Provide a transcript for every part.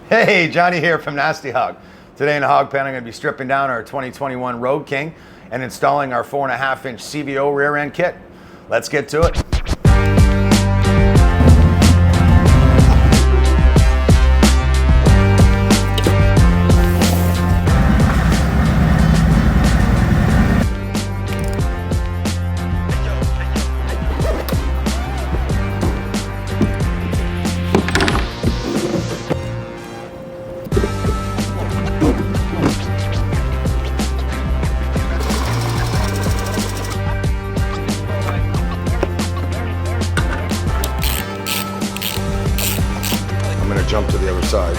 Hey, Johnny here from Nasty Hog. Today in the Hog Pen, I'm going to be stripping down our 2021 Road King and installing our 4.5-inch CVO Rear End Kit. Let's get to it. I'm going to jump to the other side.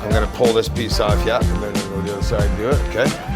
I'm going to pull this piece off, yeah, and then go to the other side and do it, okay?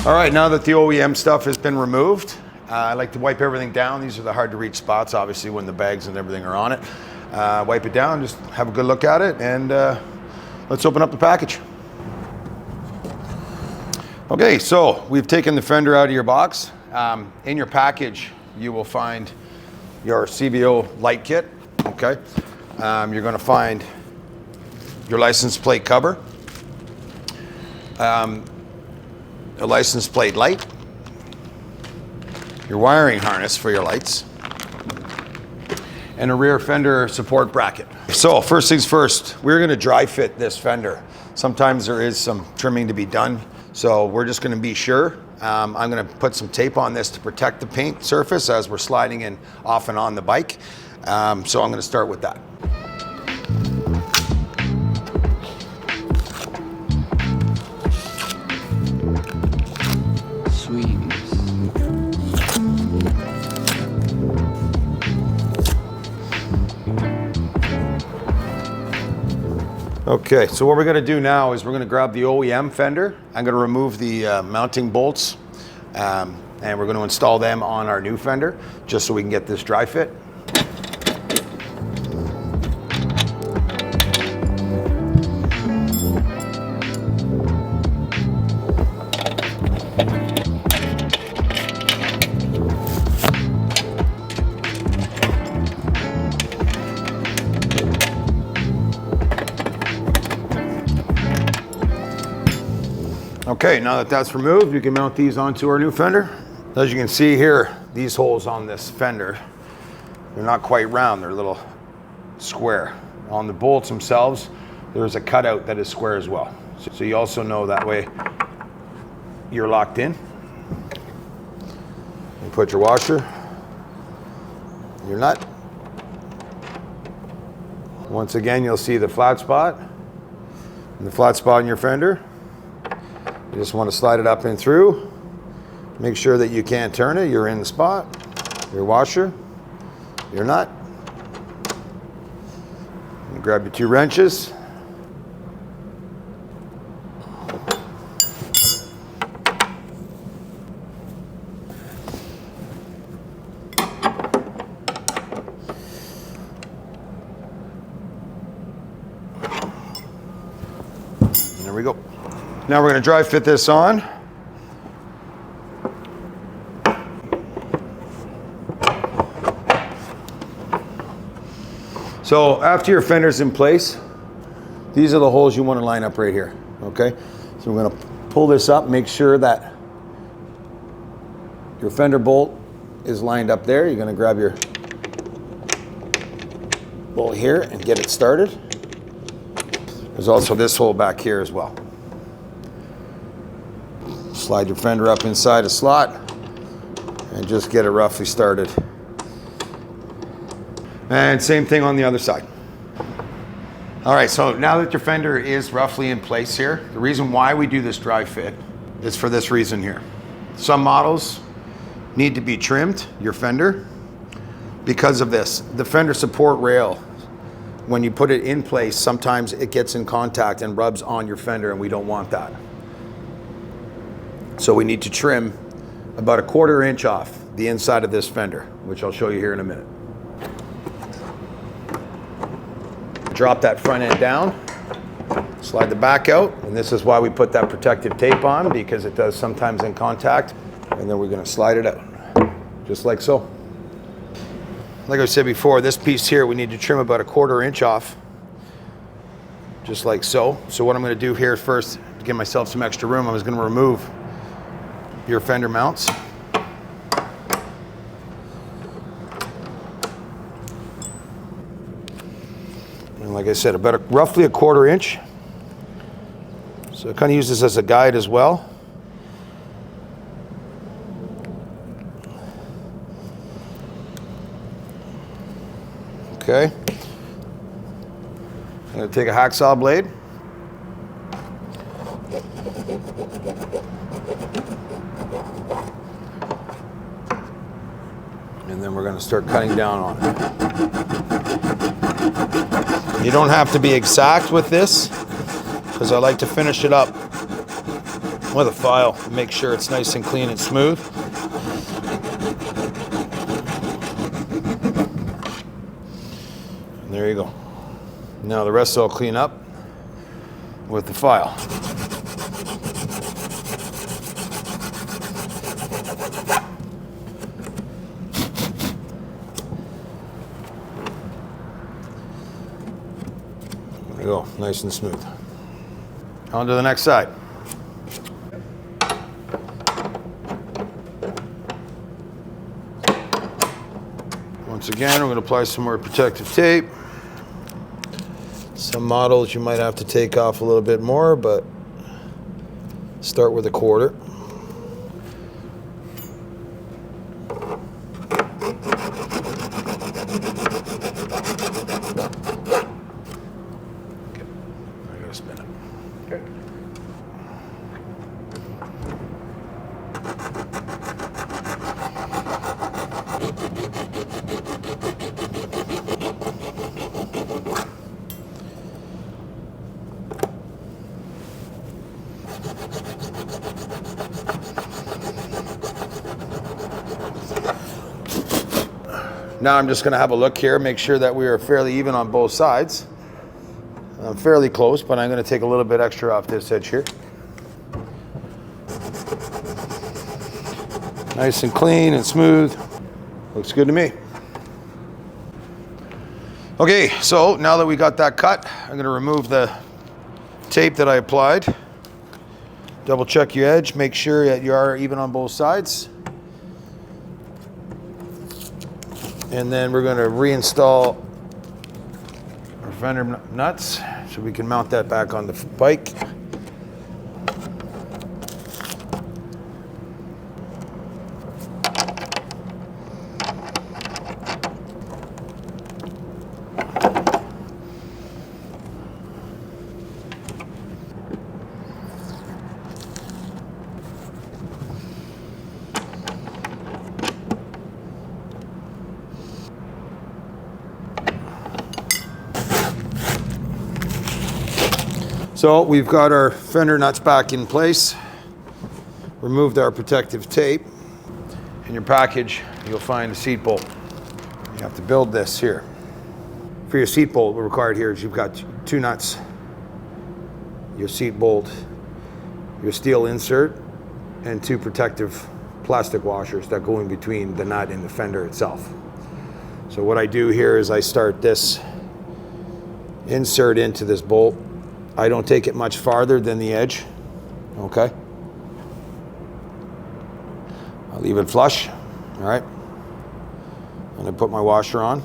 All right, now that the OEM stuff has been removed, I like to wipe everything down. These are the hard to reach spots, obviously, when the bags and everything are on it. Wipe it down, just have a good look at it, and let's open up the package. Okay, so we've taken the fender out of your box. In your package, you will find your CVO light kit, okay? You're gonna find your license plate cover, a license plate light, your wiring harness for your lights, and a rear fender support bracket. So first things first, we're gonna dry fit this fender. Sometimes there is some trimming to be done, so we're just gonna be sure. I'm gonna put some tape on this to protect the paint surface as we're sliding in off and on the bike. So I'm gonna start with that. Okay, so what we're gonna do now is we're gonna grab the OEM fender. I'm gonna remove the mounting bolts and we're gonna install them on our new fender just so we can get this dry fit. Okay, now that that's removed, you can mount these onto our new fender. As you can see here, these holes on this fender, they're not quite round, they're a little square. On the bolts themselves, there's a cutout that is square as well. So you also know that way you're locked in. You put your washer, your nut. Once again, you'll see the flat spot and the flat spot in your fender. You just want to slide it up and through. Make sure that you can't turn it. You're in the spot. Your washer, your nut. You grab your 2 wrenches. And there we go. Now we're going to dry fit this on. So after your fender's in place, these are the holes you want to line up right here, okay? So we're going to pull this up, make sure that your fender bolt is lined up there. You're going to grab your bolt here and get it started. There's also this hole back here as well. Slide your fender up inside a slot and just get it roughly started. And same thing on the other side. All right, so now that your fender is roughly in place here, the reason why we do this dry fit is for this reason here. Some models need to be trimmed, your fender, because of this. The fender support rail, when you put it in place, sometimes it gets in contact and rubs on your fender, and we don't want that. So we need to trim about a 1/4 inch off the inside of this fender, which I'll show you here in a minute. Drop that front end down, slide the back out, and this is why we put that protective tape on, because it does sometimes in contact, and then we're going to slide it out, just like so. Like I said before, this piece here we need to trim about a 1/4 inch off, just like so. So what I'm going to do here first, to give myself some extra room, I was going to remove your fender mounts. And like I said, about roughly a 1/4 inch. So I kind of use this as a guide as well. Okay. I'm going to take a hacksaw blade. And then we're going to start cutting down on it. You don't have to be exact with this, because I like to finish it up with a file to make sure it's nice and clean and smooth. And there you go. Now the rest I'll clean up with the file. There we go, nice and smooth. On to the next side. Once again, we're going to apply some more protective tape. Some models you might have to take off a little bit more, but start with a 1/4. Okay, I gotta spin it. Okay. Now I'm just going to have a look here, make sure that we are fairly even on both sides. I'm fairly close, but I'm going to take a little bit extra off this edge here. Nice and clean and smooth. Looks good to me. Okay, so now that we got that cut, I'm going to remove the tape that I applied. Double check your edge, make sure that you are even on both sides. And then we're going to reinstall our fender nuts so we can mount that back on the bike. So we've got our fender nuts back in place, removed our protective tape. In your package, you'll find a seat bolt. You have to build this here. For your seat bolt, what's required here is you've got 2 nuts, your seat bolt, your steel insert, and 2 protective plastic washers that go in between the nut and the fender itself. So what I do here is I start this insert into this bolt. I don't take it much farther than the edge, okay? I'll leave it flush, all right? And I put my washer on.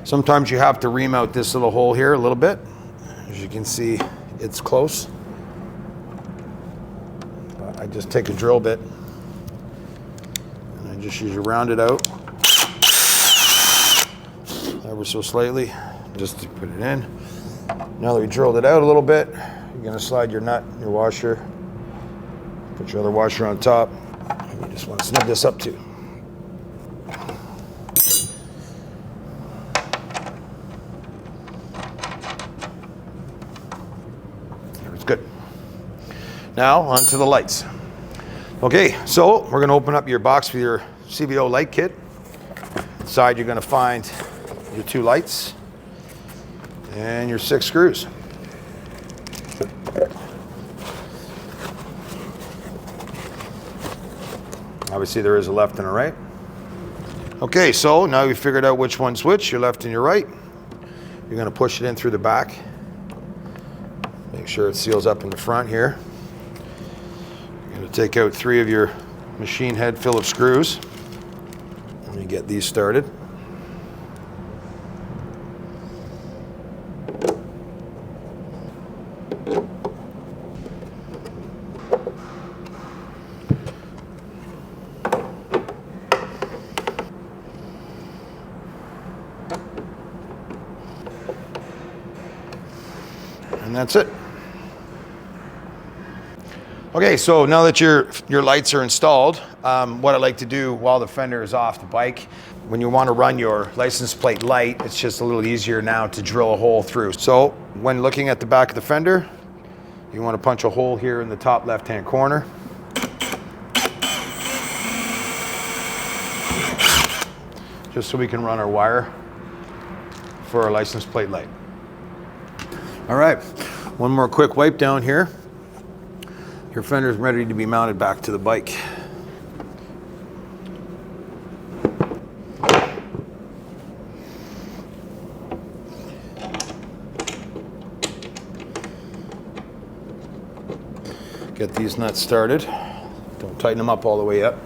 Sometimes you have to ream out this little hole here a little bit. As you can see, it's close. But I just take a drill bit and I just usually round it out ever so slightly, just to put it in. Now that we drilled it out a little bit, you're gonna slide your nut, your washer, put your other washer on top, and you just want to snug this up too. It's good. Now onto the lights. Okay, so we're gonna open up your box with your CVO light kit. Inside you're gonna find your 2 lights and your 6 screws. Obviously there is a left and a right. Okay, so now you've figured out which one's which, your left and your right. You're gonna push it in through the back. Make sure it seals up in the front here. You're gonna take out 3 of your machine head Phillips screws. Let me get these started. And that's it. Okay, so now that your lights are installed, what I like to do while the fender is off the bike, when you want to run your license plate light, it's just a little easier now to drill a hole through. So when looking at the back of the fender, you want to punch a hole here in the top left-hand corner. Just so we can run our wire for our license plate light. All right, one more quick wipe down here. Your fender's ready to be mounted back to the bike. Get these nuts started. Don't tighten them up all the way up.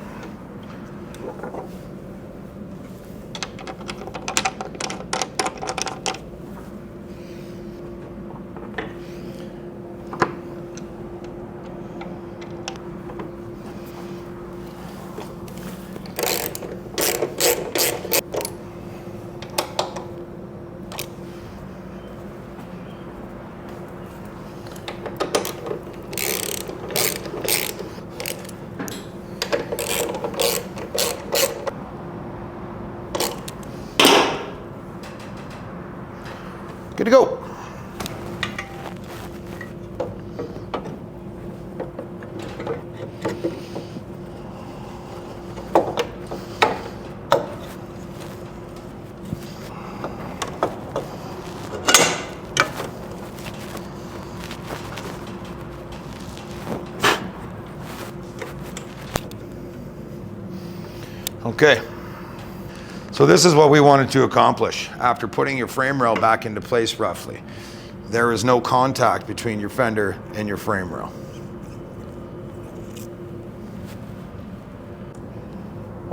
Good to go. Okay. So this is what we wanted to accomplish after putting your frame rail back into place roughly. There is no contact between your fender and your frame rail.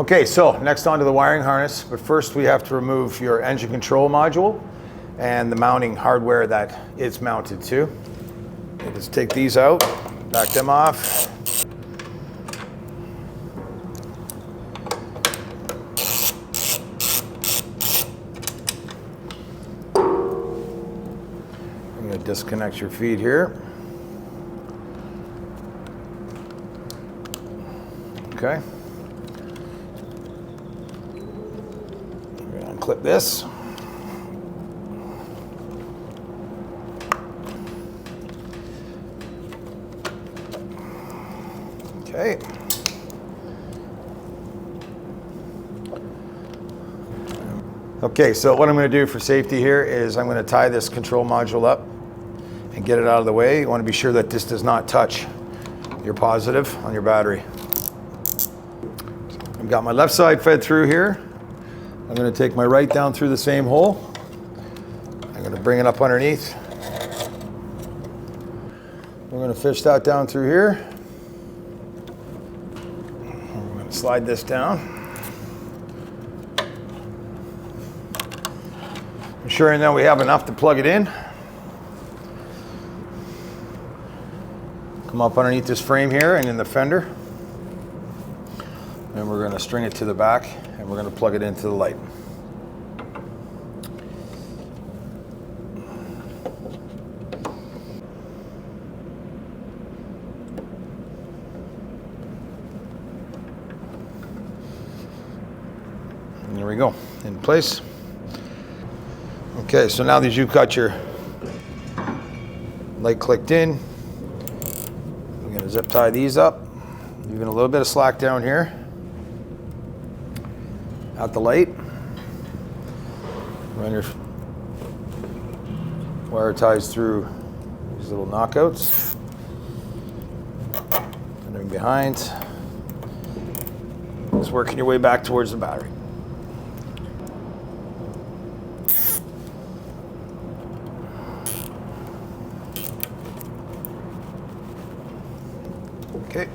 Okay, so next on to the wiring harness, but first we have to remove your engine control module and the mounting hardware that it's mounted to. Let's take these out, back them off. Disconnect your feed here. Okay. We're going to unclip this. Okay. Okay, so what I'm going to do for safety here is I'm going to tie this control module up and get it out of the way. You want to be sure that this does not touch your positive on your battery. I've got my left side fed through here. I'm going to take my right down through the same hole. bring it up underneath. We're going to fish that down through here. We're going to slide this down. Ensuring that we have enough to plug it in. Come up underneath this frame here and in the fender. And we're going to string it to the back and we're going to plug it into the light. And there we go, in place. Okay, so now that you've got your light clicked in, we're going to zip tie these up, leaving a little bit of slack down here at the light. Run your wire ties through these little knockouts, and then behind, just working your way back towards the battery. Okay.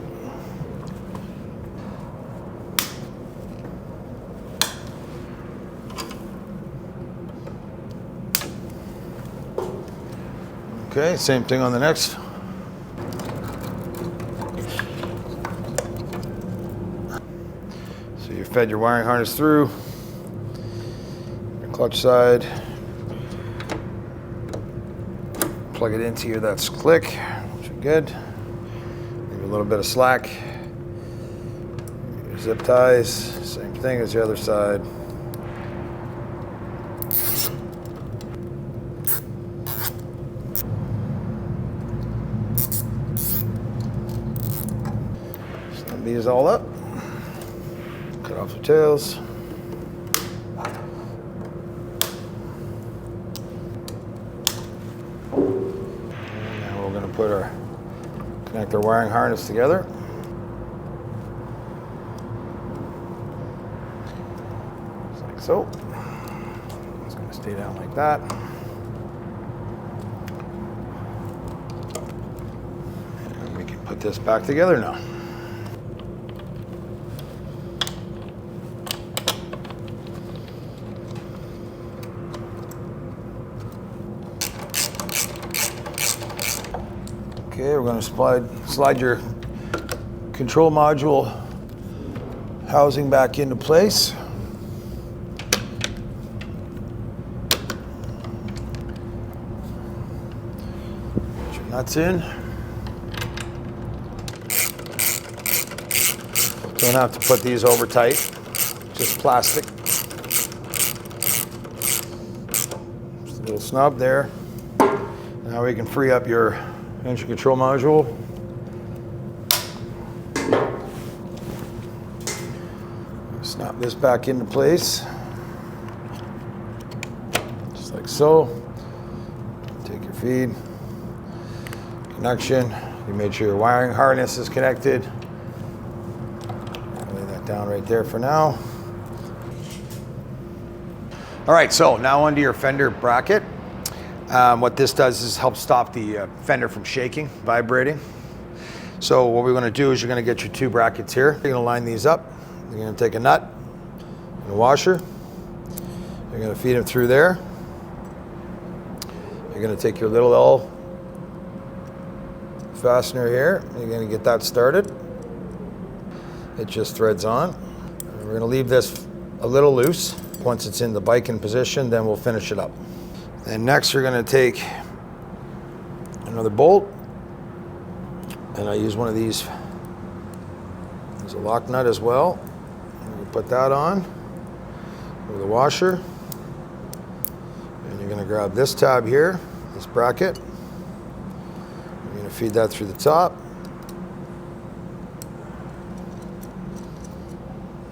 Okay, same thing on the next. So you fed your wiring harness through, your clutch side, plug it into here, that's click, which is good. Leave a little bit of slack. Your zip ties, same thing as the other side. These all up, cut off the tails. And now we're going to connect our wiring harness together. Just like so. It's going to stay down like that. And we can put this back together now. Okay, we're going to slide your control module housing back into place. Put your nuts in. Don't have to put these over tight, just plastic. Just a little snub there. Now we can free up your engine control module. Snap this back into place, just like so. Take your feed, connection. You made sure your wiring harness is connected. Lay that down right there for now. All right, so now onto your fender bracket. What this does is help stop the fender from shaking, vibrating. So what we're going to do is you're going to get your two brackets here. You're going to line these up. You're going to take a nut and a washer. You're going to feed them through there. You're going to take your little L fastener here. You're going to get that started. It just threads on. And we're going to leave this a little loose. Once it's in the biking position, then we'll finish it up. And next we're going to take another bolt, and I use one of these. There's a lock nut as well. We put that on with a washer, and you're going to grab this tab here, this bracket. You're going to feed that through the top.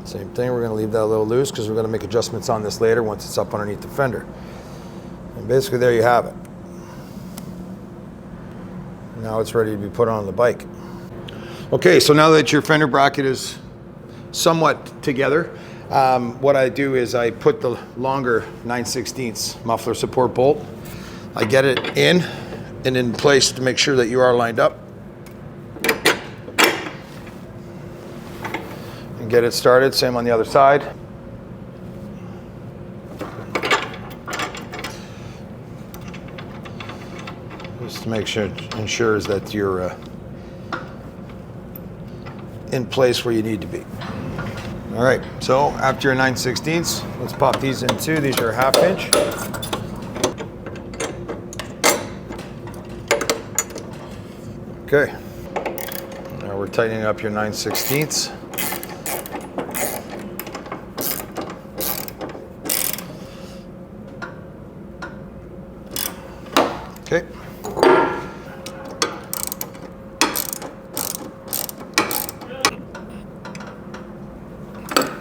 Same thing, we're going to leave that a little loose because we're going to make adjustments on this later once it's up underneath the fender. And basically there you have it. Now it's ready to be put on the bike. Okay, so now that your fender bracket is somewhat together, what I do is I put the longer 9/16 muffler support bolt I get it in and in place to make sure that you are lined up. And get it started, same on the other side. Just to make sure, ensures that you're in place where you need to be. All right, so after your 9/16, let's pop these in too. These are 1/2 inch. Okay, now we're tightening up your 9/16. Okay.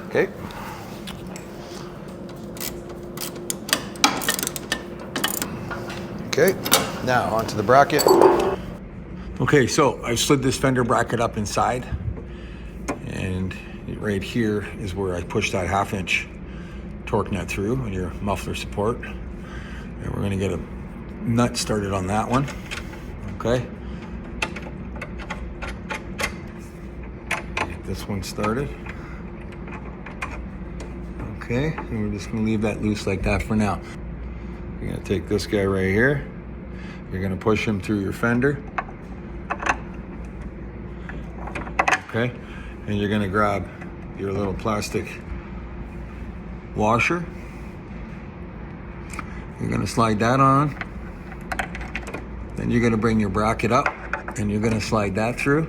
Okay. Okay, now onto the bracket. Okay, so I slid this fender bracket up inside, and right here is where I push that 1/2 inch torque nut through and your muffler support. And we're gonna get a nut started on that one, okay? Get this one started. Okay, and we're just gonna leave that loose like that for now. You're gonna take this guy right here. You're gonna push him through your fender. Okay, and you're gonna grab your little plastic washer. You're gonna slide that on. Then you're gonna bring your bracket up and you're gonna slide that through.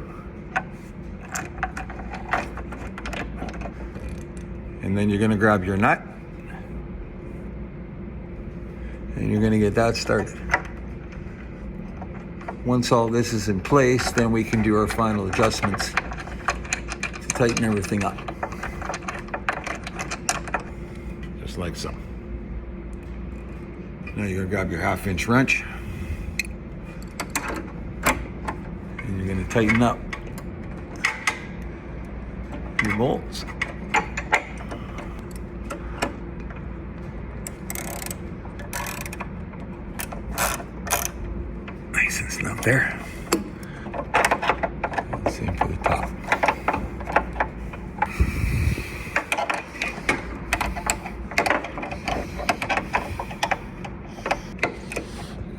And then you're gonna grab your nut and you're gonna get that started. Once all this is in place, then we can do our final adjustments to tighten everything up. Just like so. Now you're gonna grab your 1/2 inch wrench and you're gonna tighten up your bolts. Nice and snug there. And same for the top.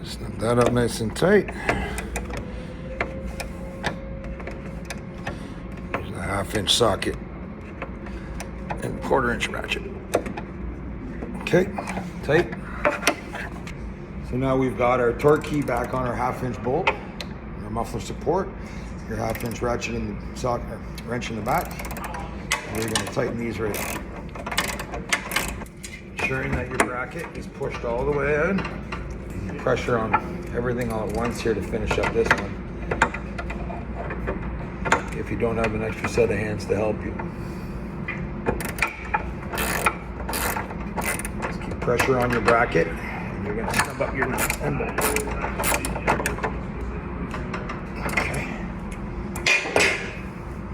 Snug that up nice and tight. There's a 1/2 inch socket and 1/4 inch ratchet. Okay, tight. So now we've got our torque key back on our 1/2 inch bolt, our muffler support, your 1/2 inch ratchet in the socket, or wrench in the back. And we're going to tighten these right up. Ensuring that your bracket is pushed all the way in. Pressure on everything all at once here to finish up this one. If you don't have an extra set of hands to help you. Just keep pressure on your bracket. You're going to snub up your nut and bolt. Okay.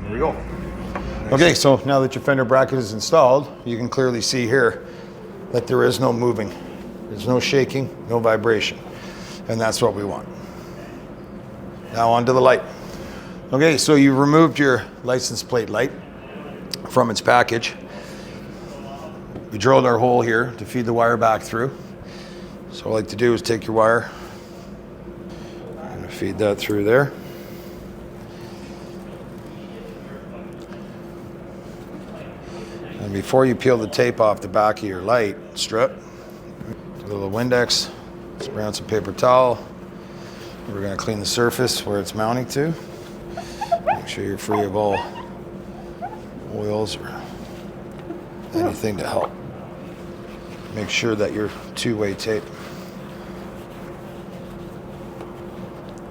There we go. Okay, so now that your fender bracket is installed, you can clearly see here that there is no moving. There's no shaking, no vibration. And that's what we want. Now onto the light. Okay, so you removed your license plate light from its package. We drilled our hole here to feed the wire back through. So what I like to do is take your wire, I'm gonna feed that through there. And before you peel the tape off the back of your light strip, a little Windex, spray on some paper towel. We're gonna clean the surface where it's mounting to. Make sure you're free of all oils or anything to help. Make sure that your two-way tape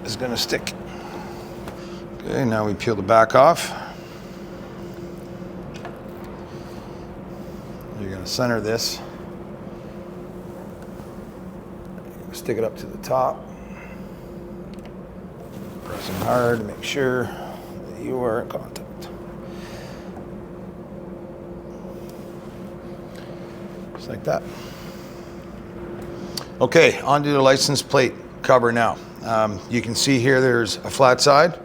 is gonna stick. Okay, now we peel the back off. You're gonna center this. Stick it up to the top. Pressing hard to make sure that you are in contact. Just like that. Okay, onto the license plate cover now. You can see here there's a flat side,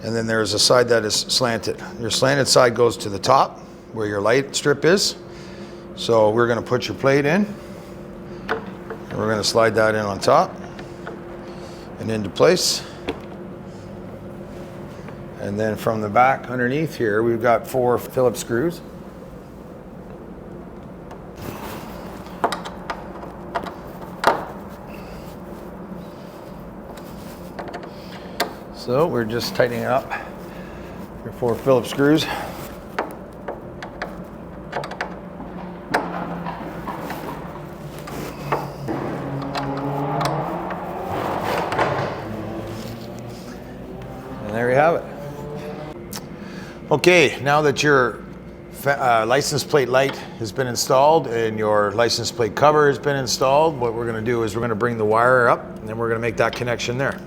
and then there's a side that is slanted. Your slanted side goes to the top where your light strip is. So we're going to put your plate in, and we're going to slide that in on top and into place. And then from the back underneath here, we've got 4 Phillips screws. So we're just tightening it up. Your 4 Phillips screws. And there you have it. Okay, now that your license plate light has been installed and your license plate cover has been installed, what we're going to do is we're going to bring the wire up, and then we're going to make that connection there.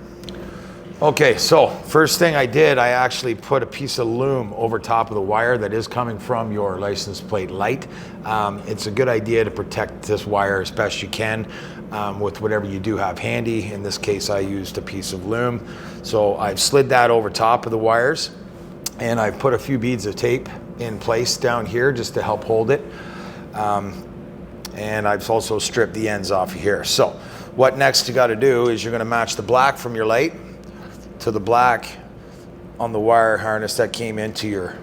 Okay, so first thing I did, I actually put a piece of loom over top of the wire that is coming from your license plate light. It's a good idea to protect this wire as best you can with whatever you do have handy. In this case, I used a piece of loom. So I've slid that over top of the wires, and I've put a few beads of tape in place down here just to help hold it. And I've also stripped the ends off of here. So what next you got to do is you're going to match the black from your light to the black on the wire harness that came into your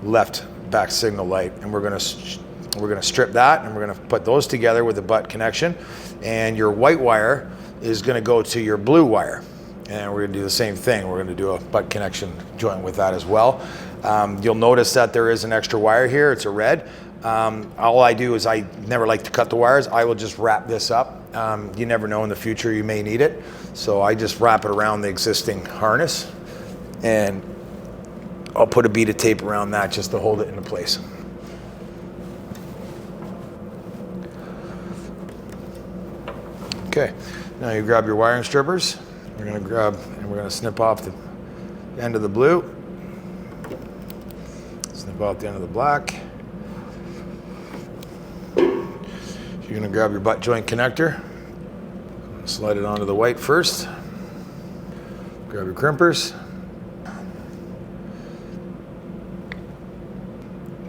left back signal light, and we're gonna strip that, and we're gonna put those together with the butt connection, and your white wire is gonna go to your blue wire, and we're gonna do the same thing. We're gonna do a butt connection joint with that as well. You'll notice that there is an extra wire here. It's a red. All I do is I never like to cut the wires. I will just wrap this up. You never know, in the future you may need it. So I just wrap it around the existing harness, and I'll put a bead of tape around that just to hold it into place. Okay, now you grab your wiring strippers. We're going to grab, and we're going to snip off the end of the blue, snip off the end of the black. You're going to grab your butt joint connector, slide it onto the white first, grab your crimpers,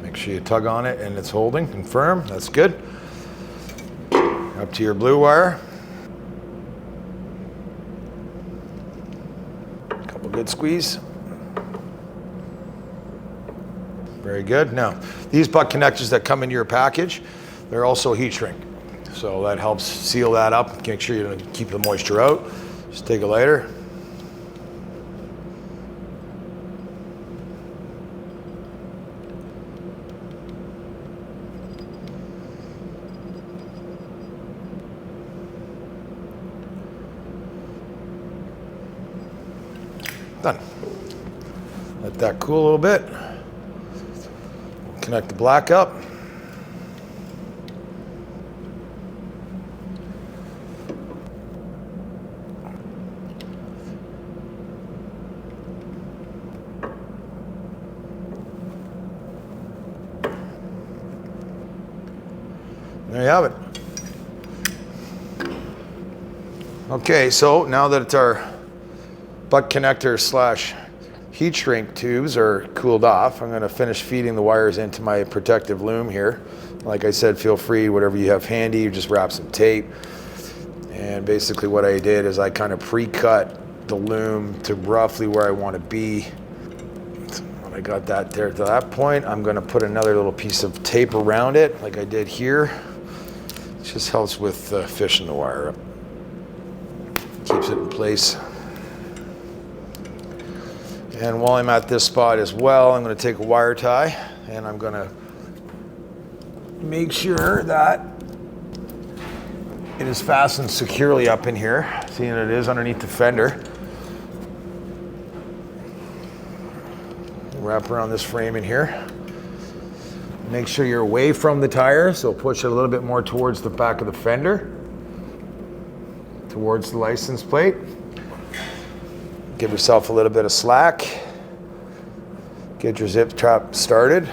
make sure you tug on it and it's holding and firm. That's good. Up to your blue wire. A couple good squeeze. Very good. Now, these butt connectors that come into your package, they're also heat shrink. So that helps seal that up, make sure you don't keep the moisture out. Just take a lighter. Done. Let that cool a little bit. Connect the black up. There you have it. Okay, so now that our butt connector slash heat shrink tubes are cooled off, I'm going to finish feeding the wires into my protective loom here. Like I said, feel free, whatever you have handy, you just wrap some tape. And basically what I did is I kind of pre-cut the loom to roughly where I want to be. When I got that there to that point, I'm going to put another little piece of tape around it like I did here. It just helps with fishing the wire up. Keeps it in place. And while I'm at this spot as well, I'm going to take a wire tie, and I'm going to make sure that it is fastened securely up in here, seeing it is underneath the fender. Wrap around this frame in here. Make sure you're away from the tire, so push it a little bit more towards the back of the fender, towards the license plate. Give yourself a little bit of slack. Get your zip trap started.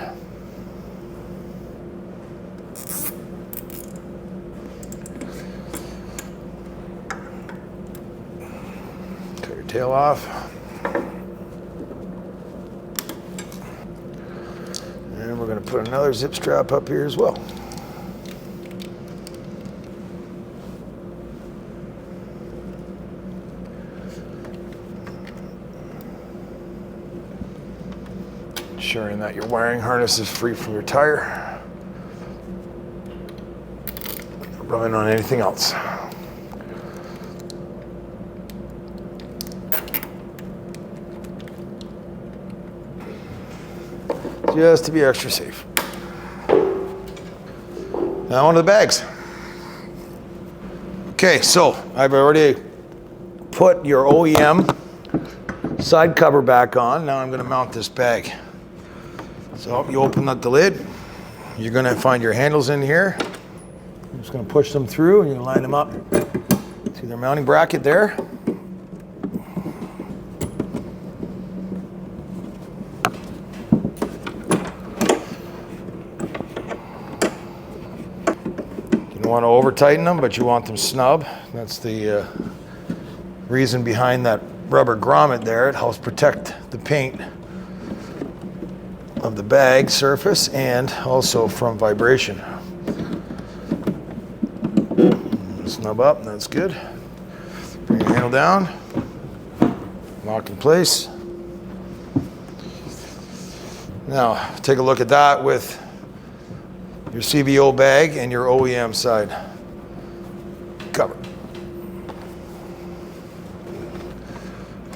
tail off. And we're going to put another zip strap up here as well. Ensuring that your wiring harness is free from your tire. Running on anything else. Just to be extra safe. Now onto the bags. Okay, so I've already put your OEM side cover back on. Now I'm going to mount this bag. So you open up the lid. You're going to find your handles in here. I'm just going to push them through and you line them up to their mounting bracket there. You don't want to over tighten them, but you want them snug. That's the reason behind that rubber grommet there. It helps protect the paint of the bag surface and also from vibration. Snub up, that's good. Bring your handle down, lock in place. Now, take a look at that with your CVO bag and your OEM side cover.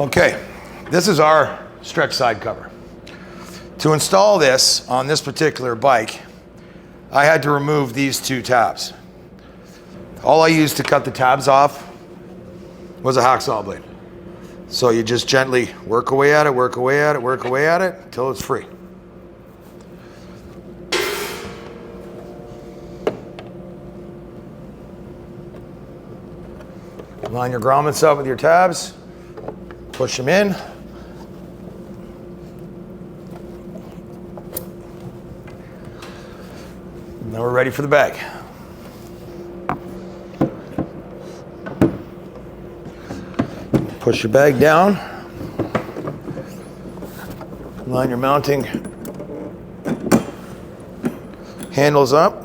Okay, this is our stretch side cover. To install this on this particular bike, I had to remove these two tabs. All I used to cut the tabs off was a hacksaw blade. So you just gently work away at it, work away at it, work away at it until it's free. Line your grommets up with your tabs, push them in. Now we're ready for the bag. Push your bag down. Line your mounting handles up.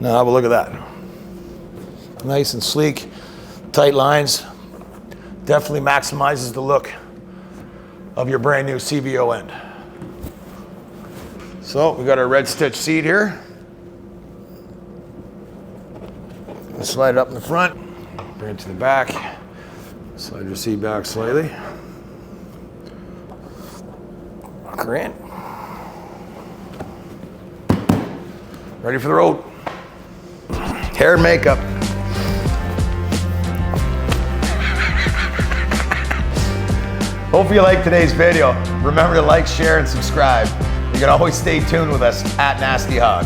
Now have a look at that. Nice and sleek, tight lines. Definitely maximizes the look of your brand new CVO end. So we got our red stitch seat here. Slide it up in the front, bring it to the back. Slide your seat back slightly. Lock her in. Ready for the road. Hair and makeup. Hope you liked today's video. Remember to like, share, and subscribe. You can always stay tuned with us at Nasty Hog.